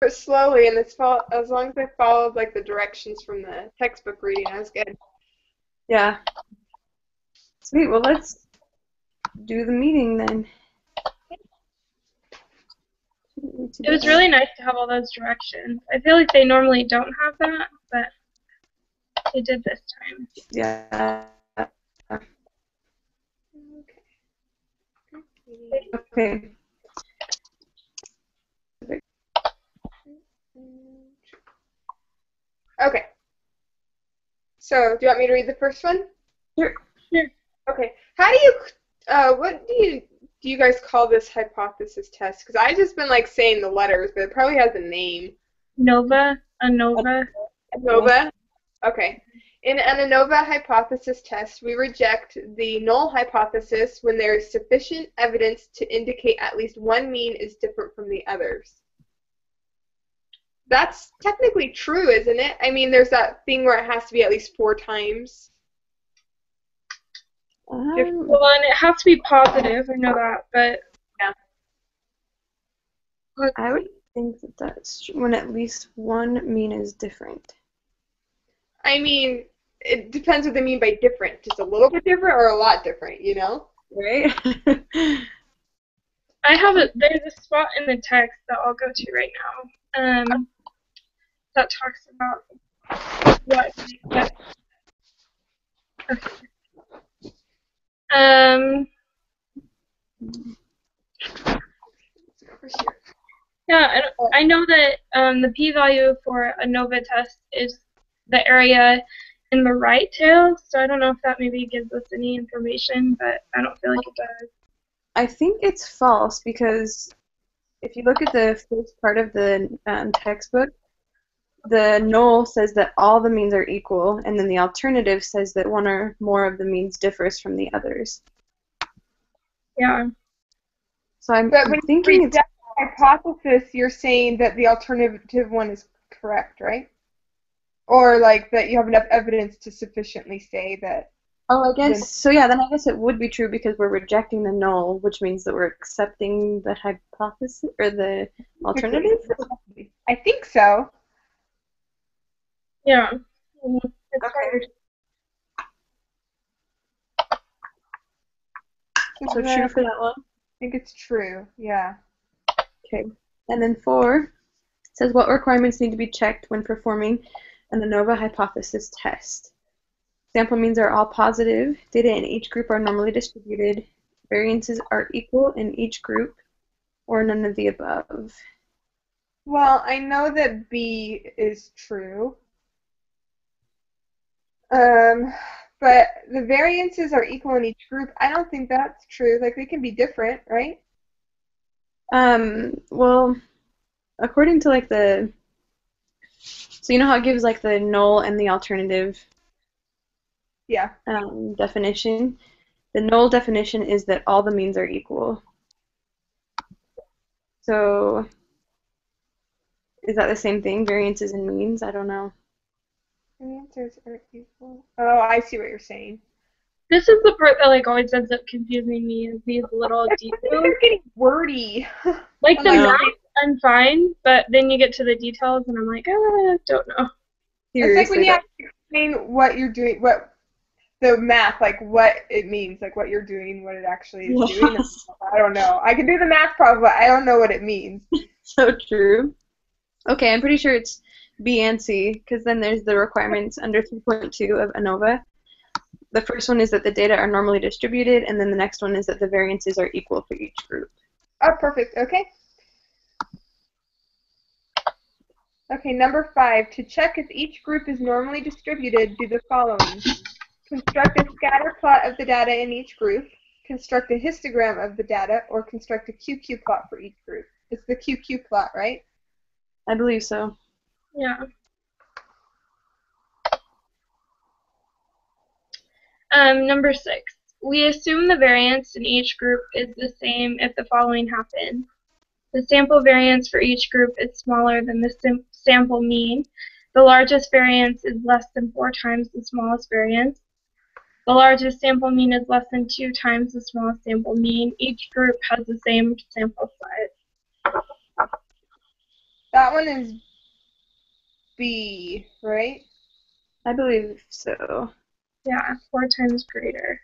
But slowly, and as long as I followed like the directions from the textbook reading, I was good. Yeah. Sweet. Well, let's do the meeting then. It was really nice to have all those directions. I feel like they normally don't have that, but they did this time. Yeah. Okay. Okay. So, do you want me to read the first one? Sure. Sure. Okay. How do you, what do you guys call this hypothesis test? Because I've just been like saying the letters, but it probably has a name. ANOVA, ANOVA. ANOVA? Okay. In an ANOVA hypothesis test, we reject the null hypothesis when there is sufficient evidence to indicate at least one mean is different from the others. That's technically true, isn't it? I mean, there's that thing where it has to be at least 4 times. Well, and it has to be positive, I know that, but yeah. I would think that that's when at least one mean is different. I mean, it depends what they mean by different. Just a little bit different or a lot different, you know? Right? There's a spot in the text that I'll go to right now that talks about what yeah, I know that the p-value for a ANOVA test is the area in the right tail, so I don't know if that maybe gives us any information, but I don't feel like it does. I think it's false because if you look at the first part of the textbook, the null says that all the means are equal, and then the alternative says that one or more of the means differs from the others. Yeah. So I'm But when thinking you reject the hypothesis, you're saying that the alternative one is correct, right? Or like that you have enough evidence to sufficiently say that. Oh, I guess so. Yeah, then I guess it would be true because we're rejecting the null, which means that we're accepting the hypothesis or the alternative. I think so. Yeah. Okay. So true for that one. I think it's true. Yeah. Okay. And then 4 says what requirements need to be checked when performing an ANOVA hypothesis test. Sample means are all positive. Data in each group are normally distributed. Variances are equal in each group, or none of the above. Well, I know that B is true. But the variances are equal in each group. I don't think that's true. Like, they can be different, right? Well, according to like so you know how it gives like the null and the alternative Yeah. definition? The null definition is that all the means are equal. So is that the same thing, variances and means? I don't know. Variances are equal. Oh, I see what you're saying. This is the part that like always ends up confusing me is these little details. They're getting wordy. Like the math, I'm fine, but then you get to the details and I'm like, don't know. It's like when you have to explain what you're doing, what the math, like what it means, like what you're doing, what it actually is doing. I don't know. I can do the math problem, but I don't know what it means. So true. Okay, I'm pretty sure it's B and C, because then there's the requirements under 3.2 of ANOVA. The first one is that the data are normally distributed, and then the next one is that the variances are equal for each group. Oh, perfect. Okay. Okay, number 5. To check if each group is normally distributed, do the following. Construct a scatter plot of the data in each group, construct a histogram of the data, or construct a QQ plot for each group. It's the QQ plot, right? I believe so. Yeah. Number 6. We assume the variance in each group is the same if the following happen. The sample variance for each group is smaller than the sample mean. The largest variance is less than 4 times the smallest variance. The largest sample mean is less than 2 times the smallest sample mean. Each group has the same sample size. That one is B, right? I believe so. Yeah, 4 times greater.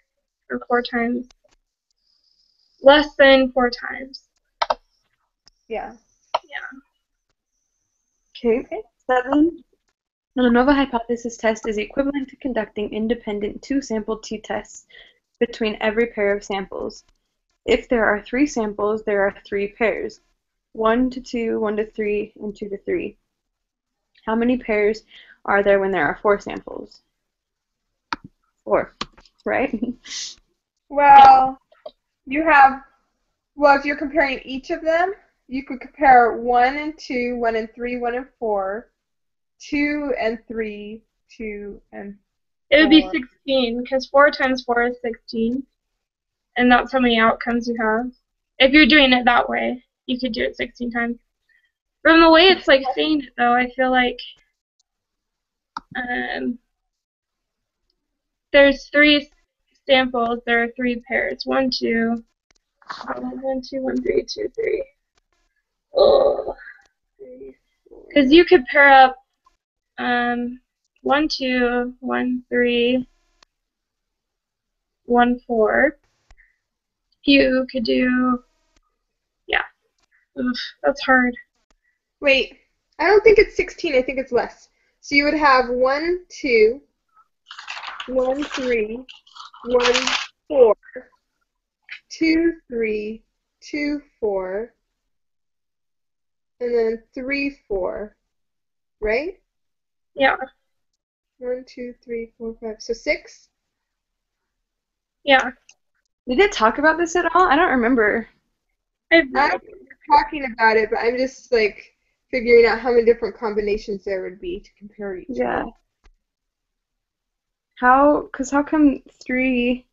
Or 4 times less than 4 times. Yeah. Yeah. Okay. 7. An ANOVA hypothesis test is equivalent to conducting independent two-sample t-tests between every pair of samples. If there are 3 samples, there are 3 pairs. 1 to 2, 1 to 3, and 2 to 3. How many pairs are there when there are 4 samples? 4, right? Well, you have, well, if you're comparing each of them, you could compare 1 and 2, 1 and 3, 1 and 4, 2 and 3, 2 and It would be 4. 16, because 4 times 4 is 16. And that's how many outcomes you have. If you're doing it that way, you could do it 16 times. From the way it's like saying it, though, I feel like there's 3 samples. There are 3 pairs. 1, 2, 1, 2, 1, 3, 2, 3. Oh, because you could pair up 1, 2, 1, 3, 1, 4. You could do, yeah. Oof, that's hard. Wait, I don't think it's 16. I think it's less. So you would have 1, 2, 1, 3, 1, 4, 2, 3, 2, 4, and then 3, 4, right? Yeah. 1, 2, 3, 4, 5. So 6? Yeah. Did it talk about this at all? I don't remember. I'm talking about it, but I'm just like figuring out how many different combinations there would be to compare each Yeah. one. How come 3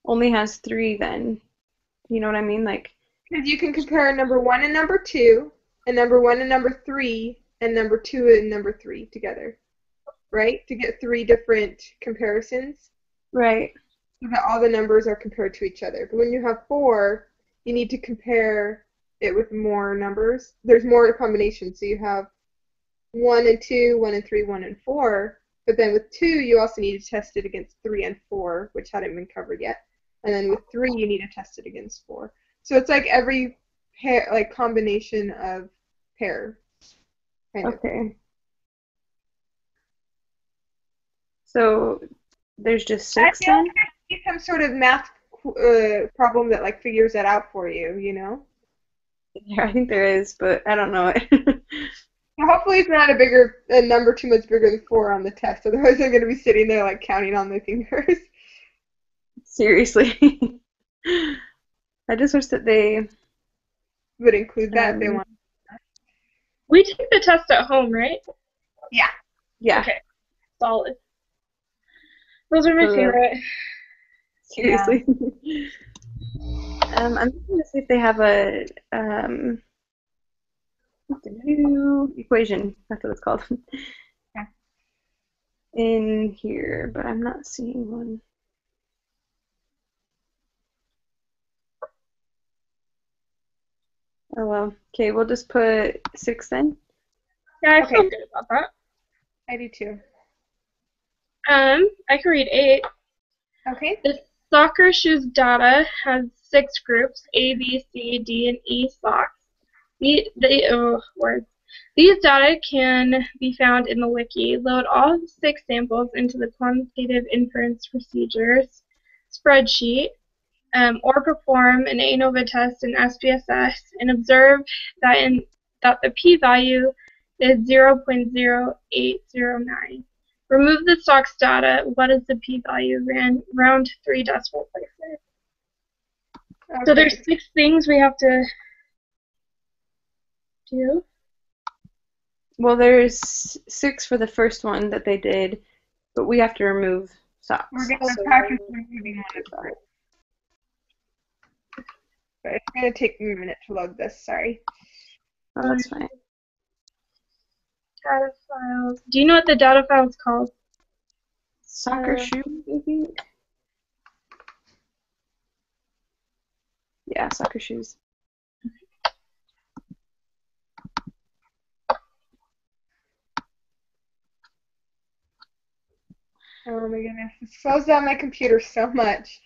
only has 3 then? You know what I mean? Like, Because you can compare number 1 and number 2, and number 1 and number 3, and number 2 and number 3 together, right? To get 3 different comparisons, right. so that all the numbers are compared to each other. But when you have 4, you need to compare it with more numbers. There's more combinations, so you have 1 and 2, 1 and 3, 1 and 4. But then with 2, you also need to test it against 3 and 4, which hadn't been covered yet. And then with 3, you need to test it against 4. So it's like every pair, like combination of pair. Kind of. Okay. So there's just I 6 feel then? like I need some sort of math problem that like figures that out for you, you know? Yeah, I think there is, but I don't know it. So hopefully it's not a number too much bigger than 4 on the test. Otherwise, I'm going to be sitting there like counting on my fingers. Seriously. I just wish that they Would include that if they want. We take the test at home, right? Yeah. Yeah. Okay. Solid. Those are my favorite. Seriously. I'm just gonna see if they have a new equation. That's what it's called. Yeah. In here, but I'm not seeing one. Oh well. Okay, we'll just put 6 then. Yeah, I Okay. feel good about that. I do too. I can read 8. Okay. The soccer shoes data has 6 groups: A, B, C, D, and E socks. Words. These data can be found in the wiki. Load all 6 samples into the quantitative inference procedures spreadsheet, or perform an ANOVA test in SPSS and observe that the p-value is 0.0809. Remove the stocks data. What is the p-value? Round 3 decimal places. Okay. So there's 6 things we have to do. Well, there's 6 for the first one that they did, but we have to remove socks. We're going to practice removing one at a time. But it's going to take me a minute to load this. Sorry. Oh, that's fine. Data files. Do you know what the data file is called? Soccer shoes, I think. Yeah, soccer shoes. Oh my goodness. It slows down my computer so much.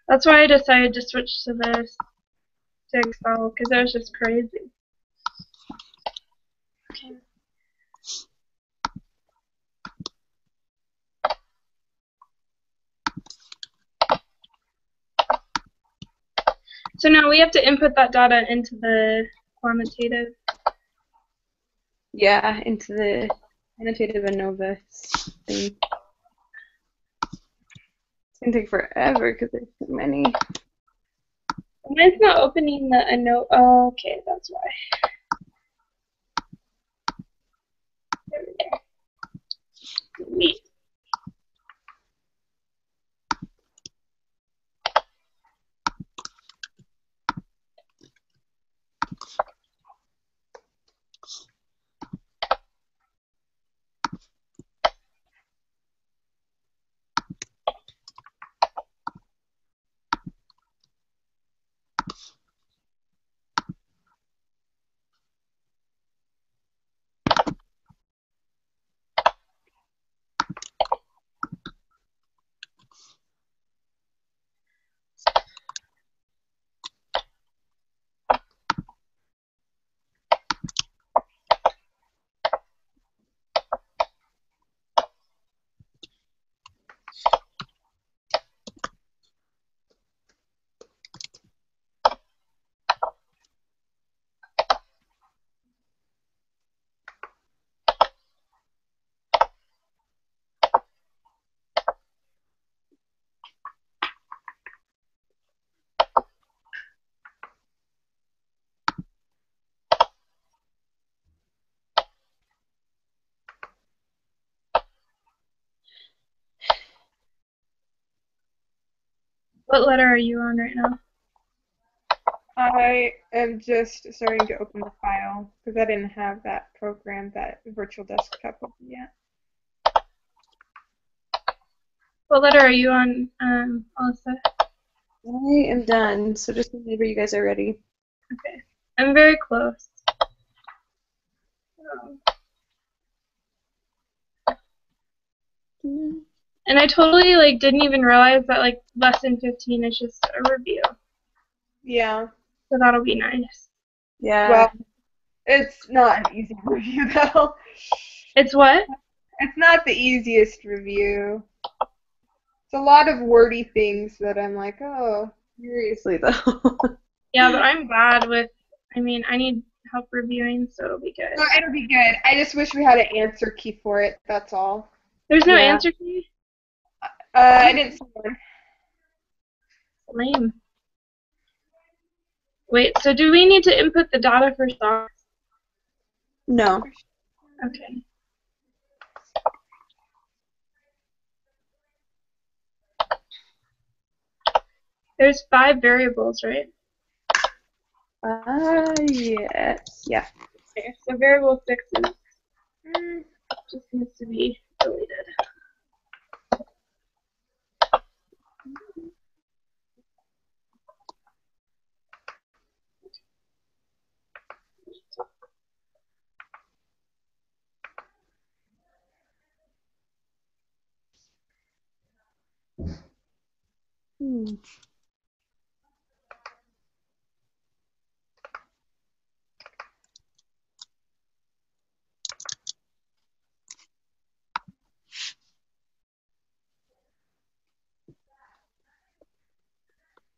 That's why I decided to switch to this to Excel because it was just crazy. So now we have to input that data into the quantitative. Yeah, into the quantitative ANOVA thing. It's gonna take forever because there's so many. Mine's not opening the ANOVA. Oh, okay, that's why. There we go. Sweet. What letter are you on right now? I am just starting to open the file because I didn't have that program, that virtual desktop open yet. What letter are you on, Alyssa? I am done, so just whenever you guys are ready. Okay. I'm very close. And I totally didn't even realize that lesson 15 is just a review. Yeah. So that'll be nice. Yeah. Well, it's not an easy review though. It's what? It's not the easiest review. It's a lot of wordy things that I'm like, oh. Seriously though. Yeah, but I'm bad with, I need help reviewing, so it'll be good. No, it'll be good. I just wish we had an answer key for it, that's all. There's no Yeah. answer key? I didn't see one. Lame. Wait, so do we need to input the data for stocks? No. Okay. There's 5 variables, right? Yes. Yeah. Okay, so variable 6 just needs to be deleted.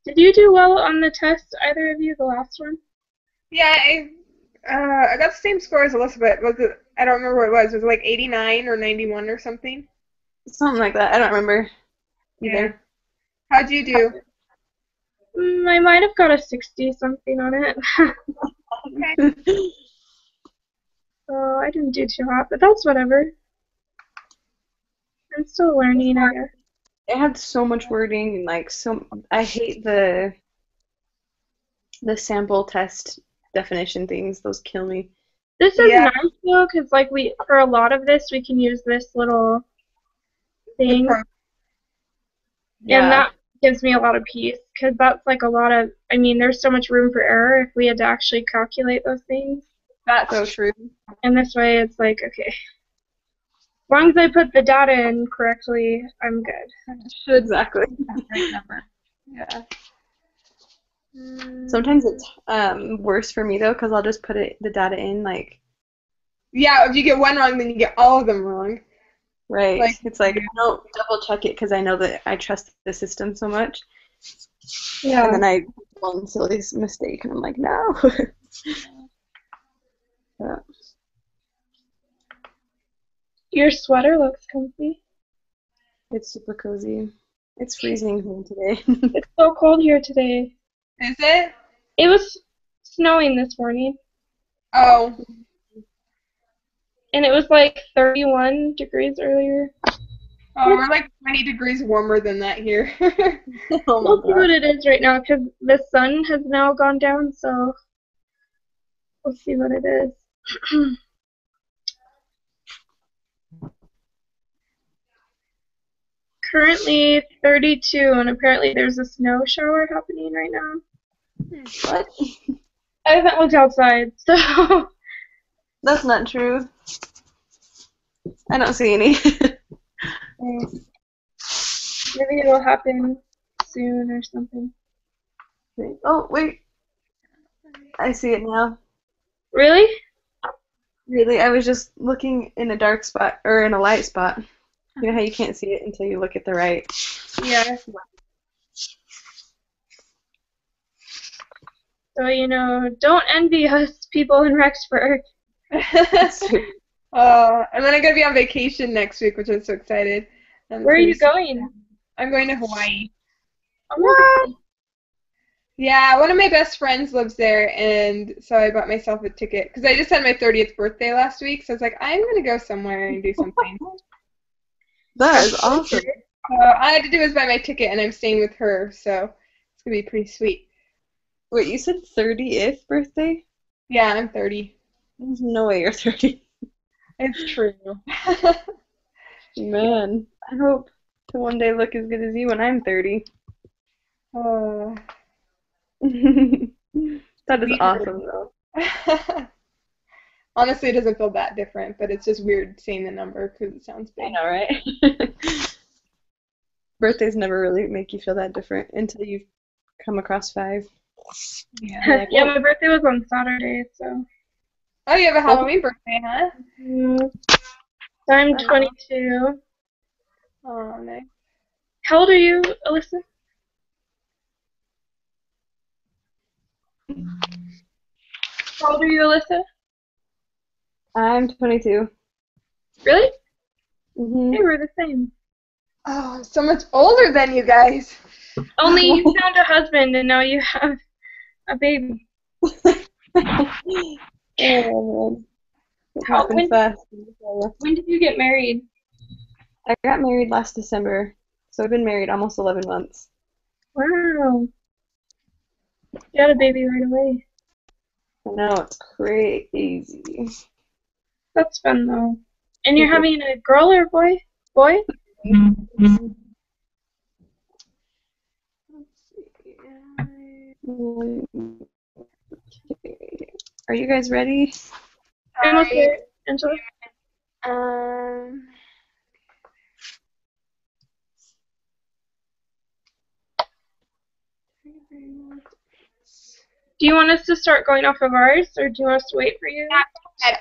Did you do well on the test, either of you, the last one? Yeah, I got the same score as Elizabeth. Was it? I don't remember what it was. Was it like 89 or 91 or something? Something like that. I don't remember either. Yeah. How'd you do? I might have got a 60 something on it. Okay. So I didn't do too hot, but that's whatever. I'm still learning, I guess. It had so much wording and I hate the sample test definition things. Those kill me. This is nice though, because for a lot of this we can use this little thing, Yeah. and that gives me a lot of peace, because that's a lot of, there's so much room for error if we had to actually calculate those things. That's So true. And this way it's like, okay. As long as I put the data in correctly, I'm good. Exactly. Right number. Yeah. Sometimes it's worse for me though, because I'll just put the data in like. Yeah, if you get one wrong, then you get all of them wrong. Right. Like, It's like I don't double check it because I know that I trust the system so much. Yeah. And then I make one silly mistake and I'm like, no. Yeah. Your sweater looks comfy. It's super cozy. It's freezing here today. It's so cold here today. Is it? It was snowing this morning, Oh. and it was like 31 degrees earlier. Oh, we're like 20 degrees warmer than that here. Oh We'll my see what god. it is right now because the sun has now gone down, so we'll see what it is. Currently 32, and apparently there's a snow shower happening right now. What? I haven't looked outside, so That's not true. I don't see any. maybe it'll happen soon or something. Oh, wait. I see it now. Really? Really, I was just looking in a dark spot, or in a light spot. You know how you can't see it until you look at the right. Yeah. So, don't envy us people in Rexburg. That's true. And then I'm going to be on vacation next week, which I'm so excited. Where are you going? I'm going to Hawaii. Oh my God. Yeah, one of my best friends lives there, and so I bought myself a ticket because I just had my 30th birthday last week, so I was like, I'm going to go somewhere and do something. That is awesome. All I had to do was buy my ticket, and I'm staying with her, so it's going to be pretty sweet. Wait, you said 30th birthday? Yeah, I'm 30. There's no way you're 30. It's true. Man, I hope to one day look as good as you when I'm 30. That is Weird. awesome, though. Honestly, it doesn't feel that different, but it's just weird saying the number because it sounds I big. know, right? Birthdays never really make you feel that different until you come across 5. Yeah. You're like, Yeah, whoa. my birthday was on Saturday, so. Oh, you have a Halloween birthday, huh? So I'm 22. Oh, nice. How old are you, Alyssa? How old are you, Alyssa? I'm 22. Really? Mm-hmm. Hey, we're the same. Oh, I'm so much older than you guys. Only you found a husband and now you have a baby. Oh, man. It How- happened when- fast. When did you get married? I got married last December, so I've been married almost 11 months. Wow. You had a baby right away. I know, it's crazy. That's fun though. And you're having a girl or boy? Boy? Are you guys ready? I'm okay. Angela? Um, Do you want us to start going off of ours, or do you want us to wait for you?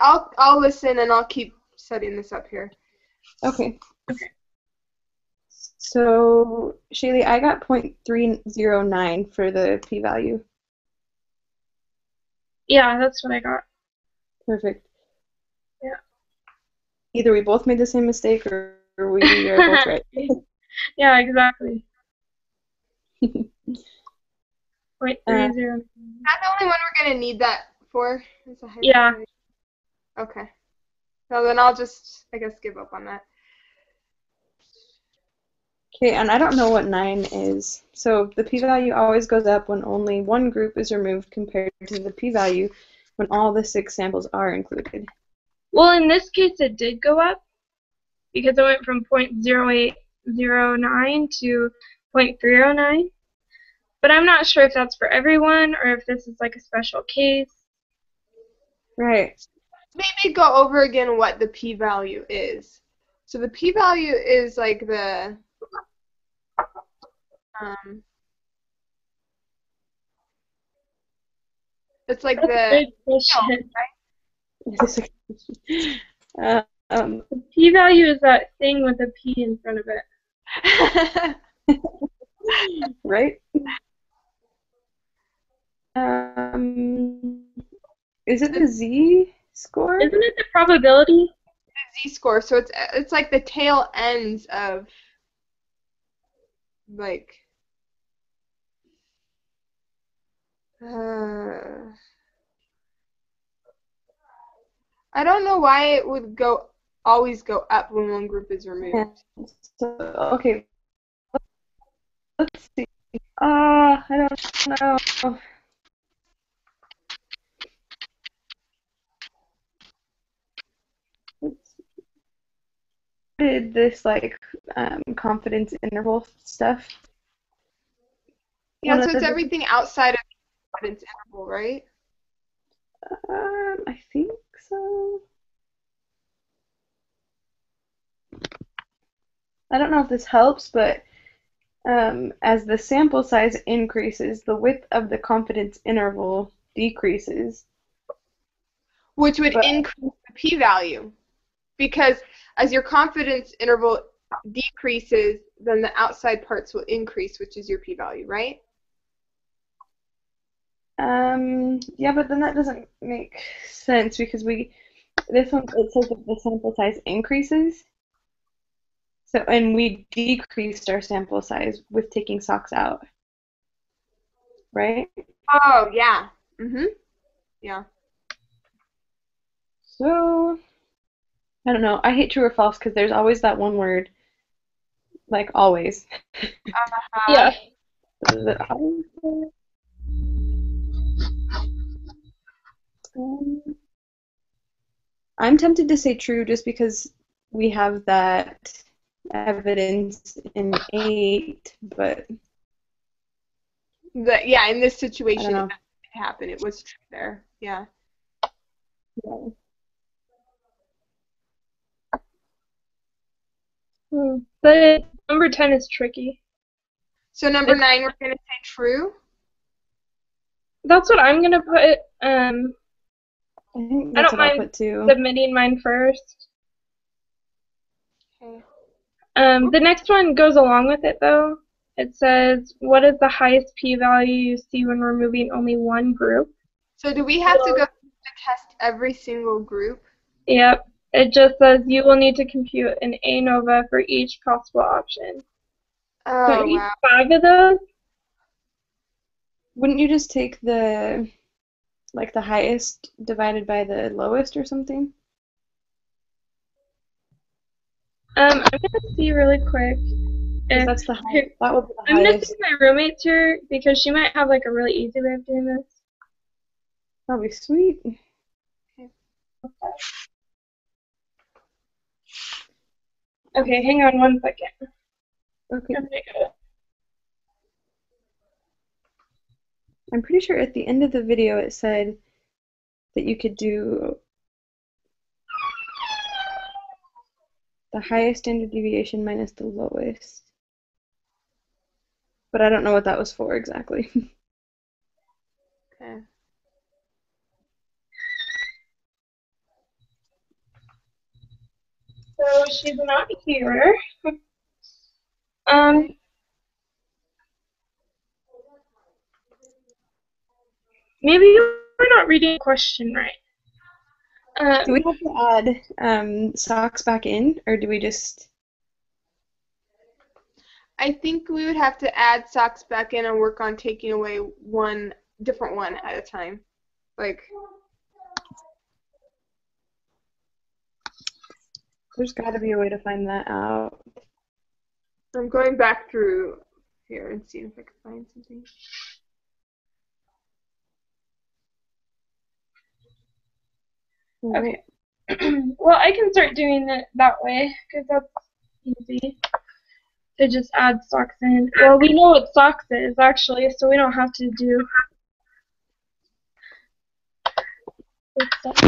I'll listen and I'll keep setting this up here. Okay. So, Shaylee, I got 0.309 for the p-value. Yeah, that's what I got. Perfect. Yeah. Either we both made the same mistake or we are both right. Yeah, exactly. 0.30. Is that the only one we're going to need that for? Is the Yeah. hypervalue? Okay. So then I'll just, I guess, give up on that. Okay, and I don't know what 9 is. So the p-value always goes up when only one group is removed compared to the p-value when all the 6 samples are included. Well, in this case, it did go up because it went from 0.0809 to 0.309. But I'm not sure if that's for everyone or if this is like a special case. Right. Maybe go over again what the p-value is. So the p-value is like the it's like That's a the good question. The p-value is that thing with a p in front of it. Right? Is it the z-score? Isn't it the probability? Z-score. So it's like the tail ends of like I don't know why it would always go up when one group is removed. So, okay. Let's see. I don't know. Did this like confidence interval stuff? Yeah, so it's everything outside of the confidence interval, right? I think so. I don't know if this helps, but as the sample size increases, the width of the confidence interval decreases. Which would increase the p-value. Because as your confidence interval decreases, then the outside parts will increase, which is your p-value, right? Yeah, but then that doesn't make sense because this one, it says that the sample size increases. So, and we decreased our sample size with taking socks out, right? Oh, yeah. Yeah. So, I don't know. I hate true or false because there's always that one word, like always. Yeah. Is it always? I'm tempted to say true just because we have that evidence in 8, but Yeah, in this situation, I it don't happened. It was true there. Yeah. know. The number 10 is tricky. So number 9, we're going to say true. That's what I'm gonna put. I think that's what I'll put too. Submitting mine first. Okay. The next one goes along with it though. It says, what is the highest p-value you see when removing only one group? So do we have to go to test every single group? Yep. It just says you will need to compute an ANOVA for each possible option. Oh, so each wow. 5 of those. Wouldn't you just take the highest divided by the lowest or something? I'm gonna see really quick. That's the highest. That would be the I'm gonna highest. see my roommates here because she might have like a really easy way of doing this. That'd be sweet. Okay, hang on one second. Okay. I'm pretty sure at the end of the video it said that you could do the highest standard deviation minus the lowest. But I don't know what that was for exactly. Okay. So she's not here. Maybe we're not reading the question right. Do we have to add socks back in, or do we just... I think we would have to add socks back in and work on taking away one different one at a time. Like... There's got to be a way to find that out. I'm going back through here and seeing if I can find something. Okay. Well, I can start doing it that way because that's easy to just add socks in. Well, we know what socks is actually, so we don't have to do. Okay.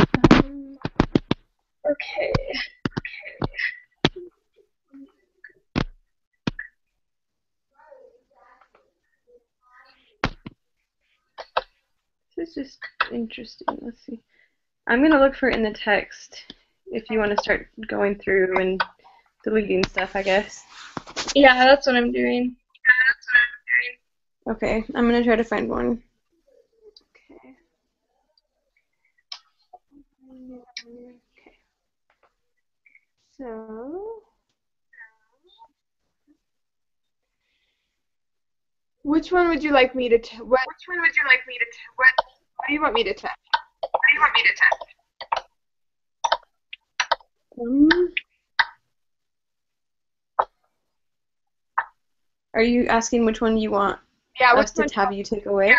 This is just interesting. Let's see. I'm going to look for it in the text if you want to start going through and deleting stuff, I guess. Yeah, that's what I'm doing. Okay, I'm going to try to find one. Okay. Okay. So, Which one would you like me to what do you want me to test? are you asking which one you want Yeah, us to have you take away?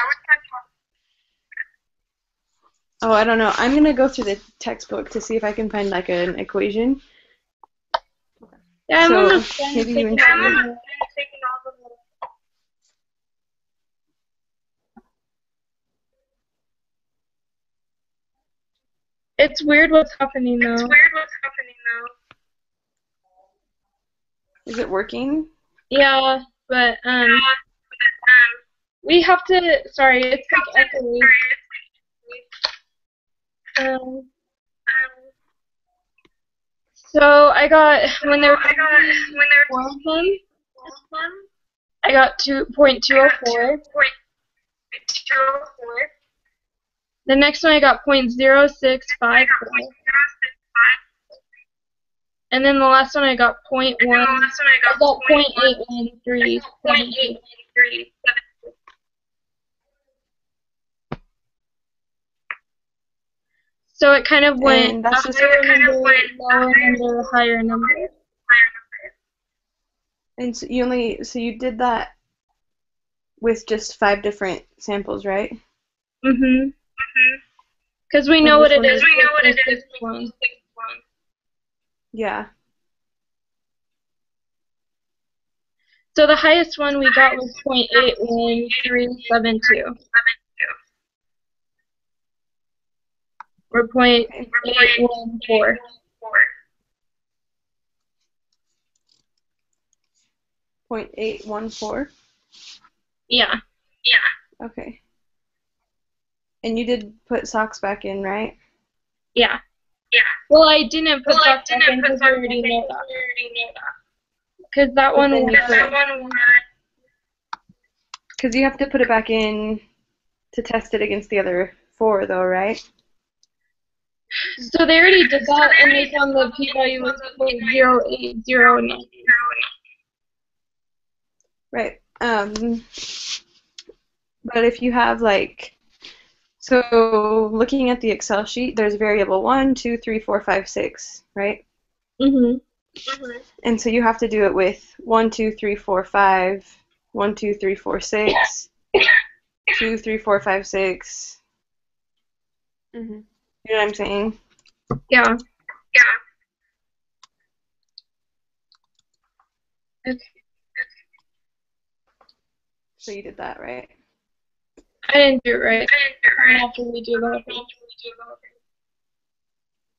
Oh, I don't know. I'm going to go through the textbook to see if I can find like an equation. Yeah, I'm So, almost done maybe you taking and all Sydney. of it. It's weird what's happening though. Is it working? Yeah, but we have to. Sorry, it's like echoey. So I got when there were four of them, I got 2.204. The next one I got 0.0654. And then the last one I got 0.1. I got 0.813. So it kind of went And that's just higher number, lower number, higher number. and so you did that with just 5 different samples, right? Mhm. Because we And know which what it one is. is- With the sixth one. Yeah. So the highest one we got was 0.81372. Or 0.814. 0.814. Yeah. Okay. And you did put socks back in, right? Yeah. Well, I didn't put socks back in because we already know that. Because that But one then was. Because you have to put it back in to test it against the other 4, though, right? So they already did that, and they found the p-value was 0.0809. Right. But if you have so looking at the Excel sheet, there's variable 1, 2, 3, 4, 5, 6, right? Mhm. And so you have to do it with 1, 2, 3, 4, 5, 1, 2, 3, 4, 6, 2, 3, 4, 5, 6. Mhm. You know what I'm saying? Yeah. Okay. So you did that, right? I didn't do it right. I'm gonna have to redo the whole thing.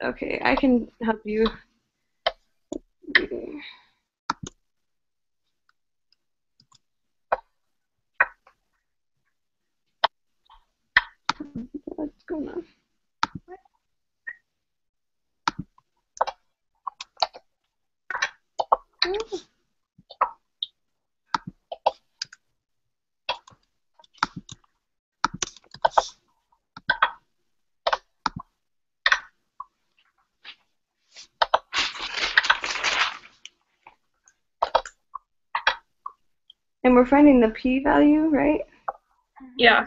Okay, I can help you. What's going on? And we're finding the p-value, right? Yeah.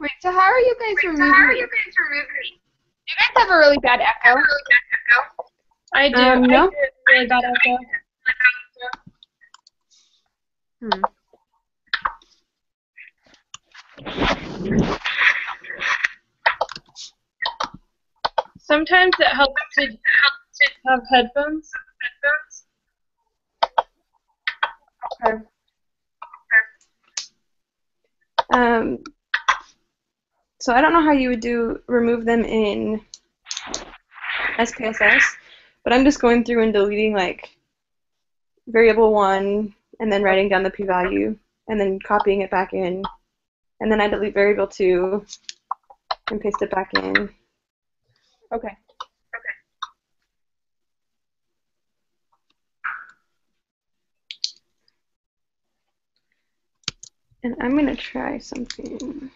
Wait, so how are you guys removing it? You guys have a really bad echo. I do. No. I hear really bad echo. Hmm. Sometimes it helps to have headphones. Okay. So I don't know how you would remove them in SPSS, but I'm just going through and deleting like variable 1 and then writing down the p-value and then copying it back in, and then I delete variable 2 and paste it back in. Okay. And I'm going to try something.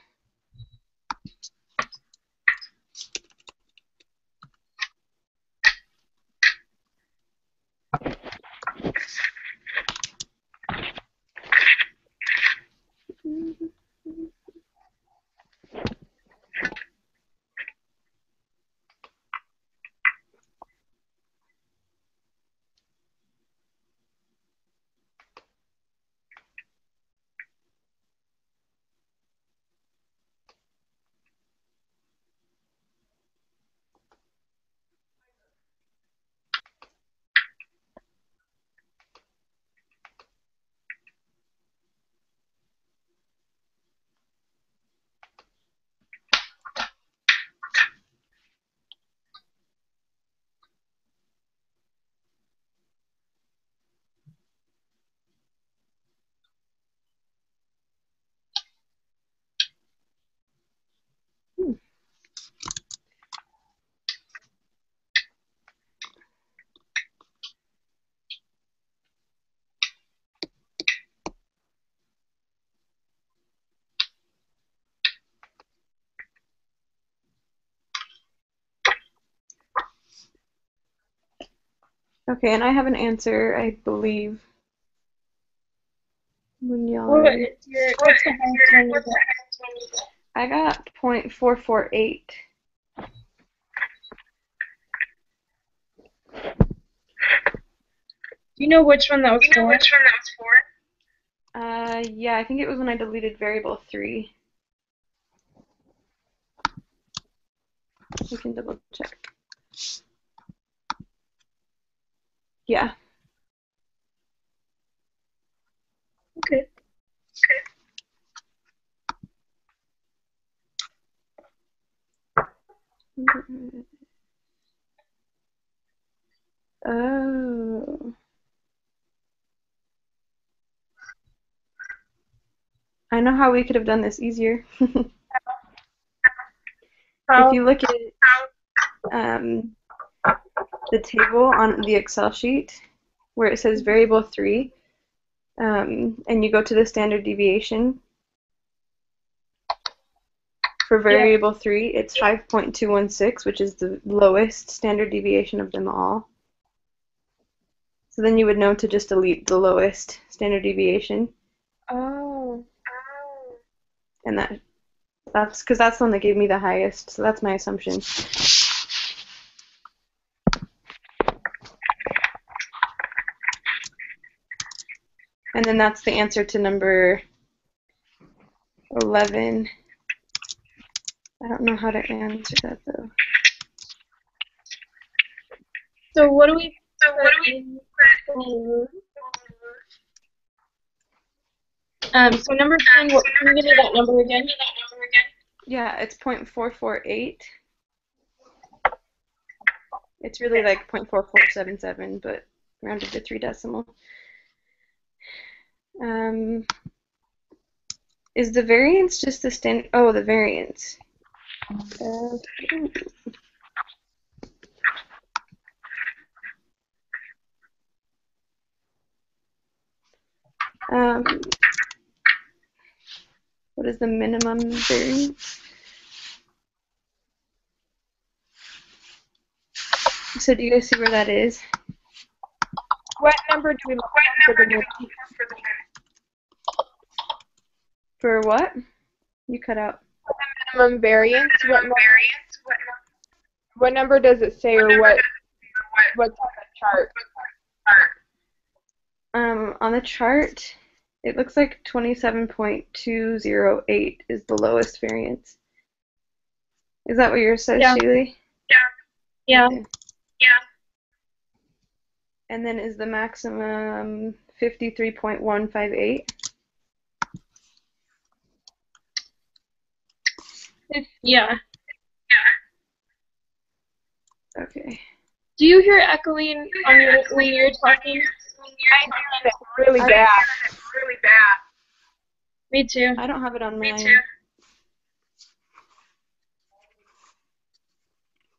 Okay, and I have an answer, I believe. When y'all are ready. What's the highest one you got? I got 0.448. Do you know which one that was for? Yeah, I think it was when I deleted variable 3. We can double check. Yeah. Okay. Oh. I know how we could have done this easier. If you look at the table on the Excel sheet where it says variable 3, and you go to the standard deviation, for variable 3, it's 5.216, which is the lowest standard deviation of them all. So then you would know to just delete the lowest standard deviation. Oh. And that's because that's the one that gave me the highest, so that's my assumption. And then that's the answer to number 11. I don't know how to answer that though. So what do we? So number 10. What, can you give me that number again? Yeah, it's 0.448. It's really like 0.4477, but rounded to 3 decimal. Is the variance just the standard? Oh, the variance. What is the minimum variance? So do you guys see where that is? What number do we look for the minimum? For what? You cut out. minimum variance? What number does it say, or what's on the chart? On the chart, it looks like 27.208 is the lowest variance. Is that what yours says, Yeah. Sheely? Yeah. Okay. And then is the maximum 53.158? Yeah. Okay. Do you hear echoing on when you're talking? It's really bad. Me too. I don't have it on mine.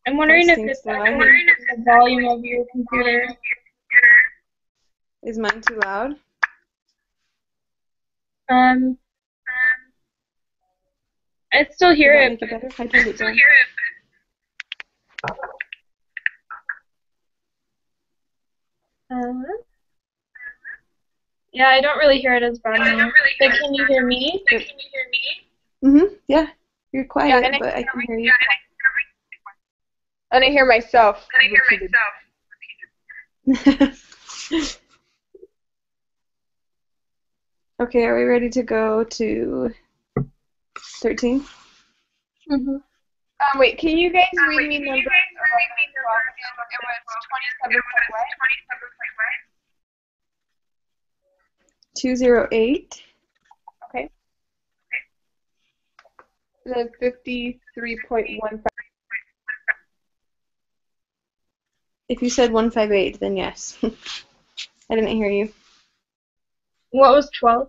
I'm wondering if stinks it's though. echoing the volume of your computer. Is mine too loud? I still hear Does that it. make it better? I turned it down. Yeah, I don't really hear it as bad now. But can you hear me? Yeah. You're quiet, and but I can hear you. And I hear myself. Okay, are we ready to go to 13? Mm-hmm. Wait, can you guys read me numbers? It was 27 what? 208. Okay. The 53.15. If you said 158, then yes. I didn't hear you. What was 12?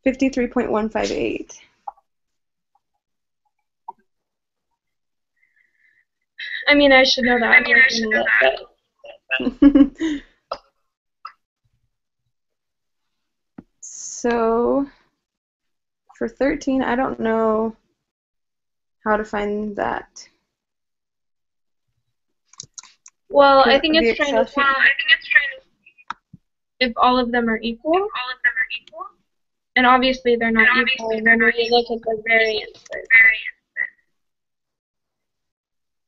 53.158. I mean, I should know that. So, for 13, I don't know how to find that. Well, I think it's trying to Excel see if all of them are equal. And obviously they're not equal when we look at the variances.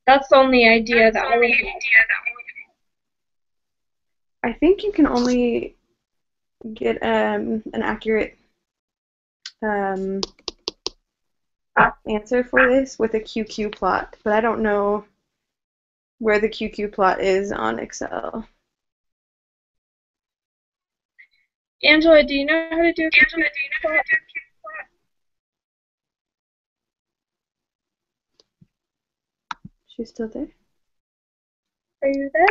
That's the only idea that I would have. I think you can only get an accurate answer for this with a QQ plot, but I don't know where the QQ plot is on Excel. Angela, do you know how to do a QQ plot? She's still there? Are you there?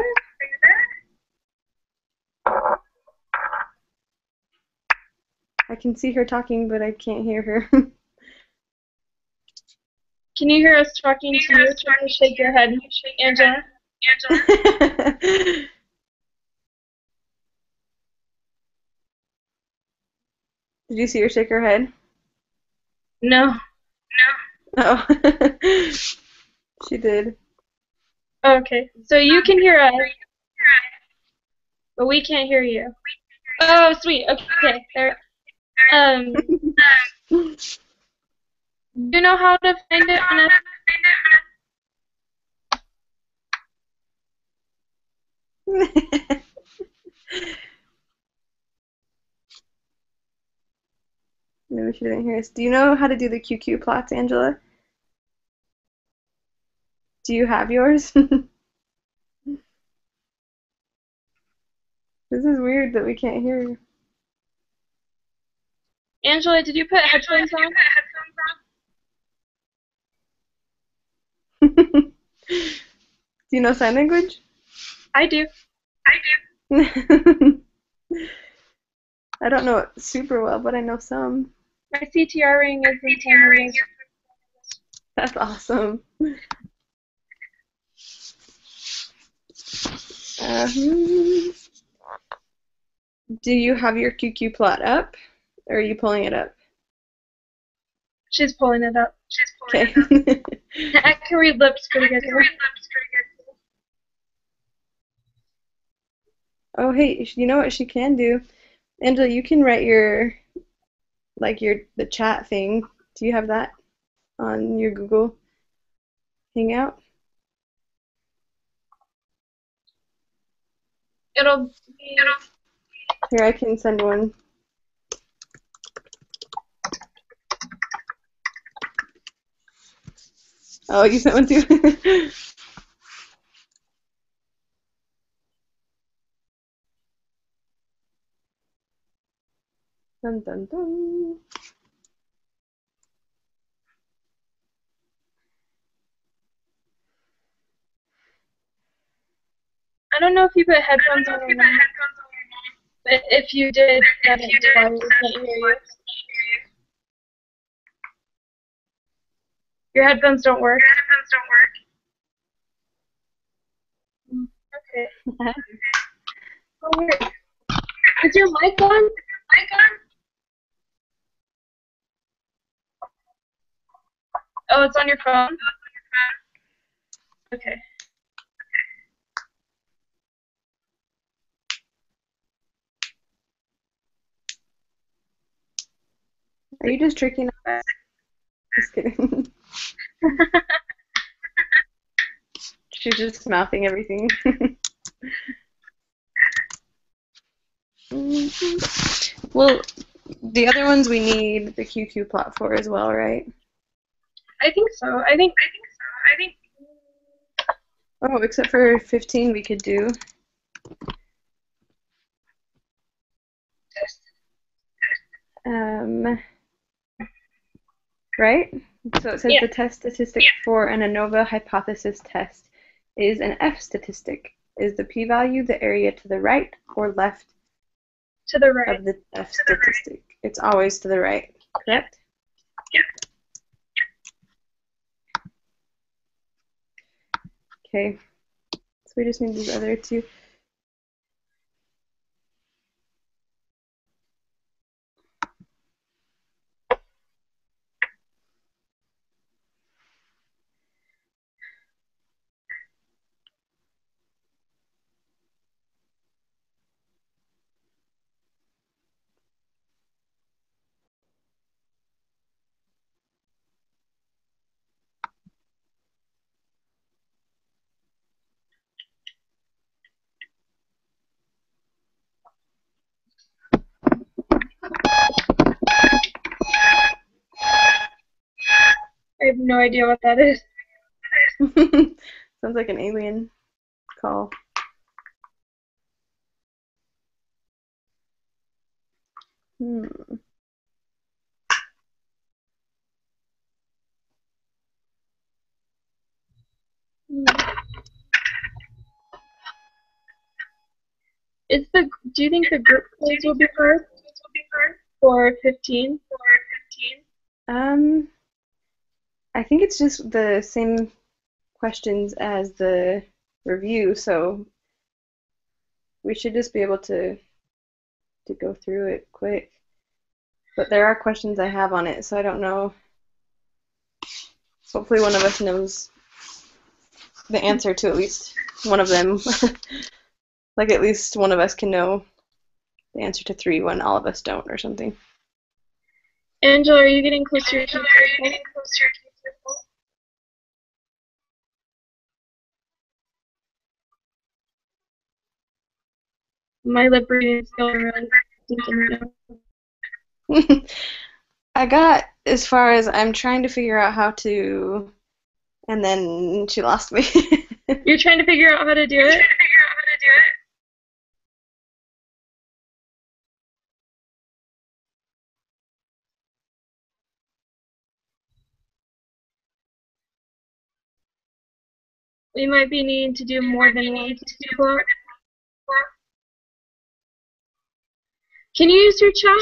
I can see her talking, but I can't hear her. Can you hear us talking to you? Can you shake your head, Angela? Did you see her shake her head? No. Oh. She did. Okay, so you can hear us, but we can't hear you. Oh, sweet. Okay, there. Do you know how to find it on a... Maybe she didn't hear us. Do you know how to do the QQ plots, Angela? Do you have yours? This is weird that we can't hear you. Angela, did you put headphones on? Do you know sign language? I do. I don't know it super well, but I know some. My CTR ring is in sign language. That's awesome. Do you have your QQ plot up, or are you pulling it up? She's pulling it up. Okay. I can read lips pretty good. Oh, hey, you know what she can do? Angela, you can write the chat thing. Do you have that? on your Google Hangout? It'll be. Here, I can send one. Oh, you sent one too? Dun, dun, dun. I don't know if you put headphones on or not, but if you did, then it's why we can't hear you. Your headphones don't work? Okay. Oh, weird. Is your mic on? Oh, it's on your phone? Okay. Are you just tricking us? Just kidding. She's just mouthing everything. Well, the other ones we need the QQ plot for as well, right? I think so. I think. Oh, except for 15 we could do. Right? So it says Yeah. the test statistic for an ANOVA hypothesis test is an F statistic. Is the p-value the area to the right or left To the right. of the F statistic? It's always to the right, correct? Yeah. Okay. So we just need these other two. I have no idea what that is. Sounds like an alien call. Do you think the group quiz will be hard for 15? I think it's just the same questions as the review, so we should just be able to go through it quick. But there are questions I have on it, so I don't know. Hopefully one of us knows the answer to at least one of them. Like at least one of us can know the answer to 3 when all of us don't or something. Angela, are you getting closer to your circle? My lip reading is going around thinking now. I got as far as I'm trying to figure out how to, and then she lost me. You're trying to figure out how to do it? We might be needing to do more than one plot. Can you use your chat?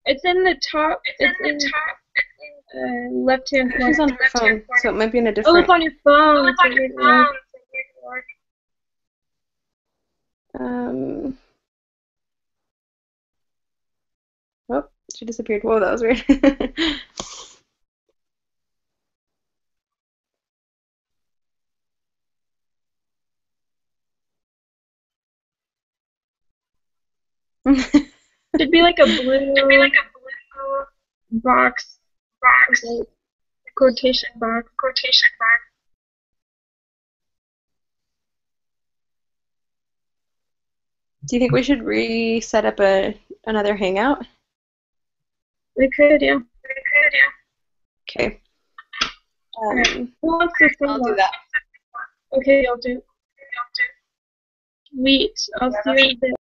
It's in the top. It's in left-hand corner. She's on her phone, so it might be in a Oh, different. it's on your phone. Oh, she disappeared. Whoa, that was weird. Should be like a blue box like, quotation box. Do you think we should reset up another Hangout? We could, yeah. Okay. Who wants to sing I'll do that. Okay, I'll do. Sweet. I'll see you in a bit.